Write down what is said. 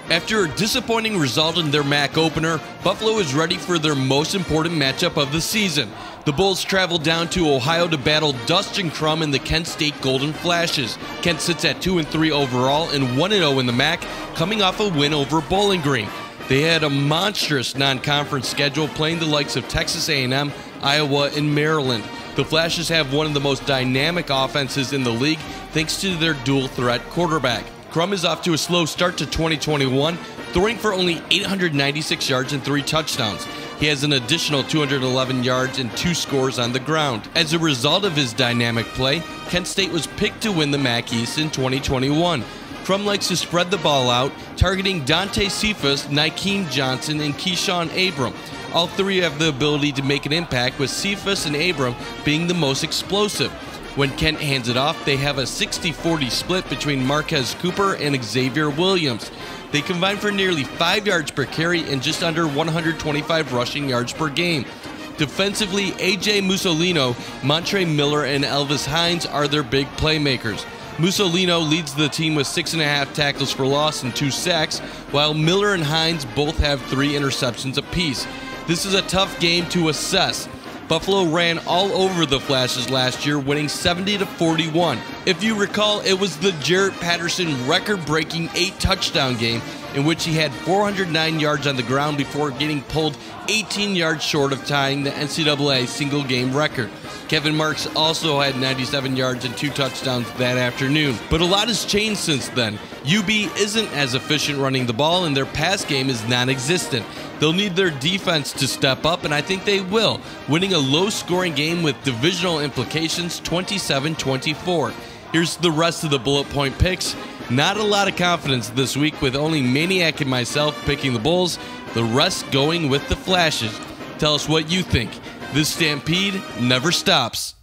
After a disappointing result in their MAC opener, Buffalo is ready for their most important matchup of the season. The Bulls travel down to Ohio to battle Dustin Crum and the Kent State Golden Flashes. Kent sits at 2-3 overall and 1-0 in the MAC, coming off a win over Bowling Green. They had a monstrous non-conference schedule, playing the likes of Texas A&M, Iowa, and Maryland. The Flashes have one of the most dynamic offenses in the league thanks to their dual-threat quarterback. Crum is off to a slow start to 2021, throwing for only 896 yards and 3 touchdowns. He has an additional 211 yards and 2 scores on the ground. As a result of his dynamic play, Kent State was picked to win the MAC East in 2021. Crum likes to spread the ball out, targeting Dante Cephas, Nykeem Johnson, and Keyshawn Abram. All three have the ability to make an impact, with Cephas and Abram being the most explosive. When Kent hands it off, they have a 60-40 split between Marquez Cooper and Xavier Williams. They combine for nearly 5 yards per carry and just under 125 rushing yards per game. Defensively, A.J. Mussolino, Montre Miller, and Elvis Hines are their big playmakers. Mussolino leads the team with 6.5 tackles for loss and 2 sacks, while Miller and Hines both have 3 interceptions apiece. This is a tough game to assess. Buffalo ran all over the Flashes last year, winning 70-41. If you recall, it was the Jarrett Patterson record-breaking 8-touchdown game in which he had 409 yards on the ground before getting pulled 18 yards short of tying the NCAA single-game record. Kevin Marks also had 97 yards and 2 touchdowns that afternoon. But a lot has changed since then. UB isn't as efficient running the ball, and their pass game is non-existent. They'll need their defense to step up, and I think they will, winning a low-scoring game with divisional implications 27-24. Here's the rest of the bullet point picks. Not a lot of confidence this week, with only Maniac and myself picking the Bulls, the rest going with the Flashes. Tell us what you think. This stampede never stops.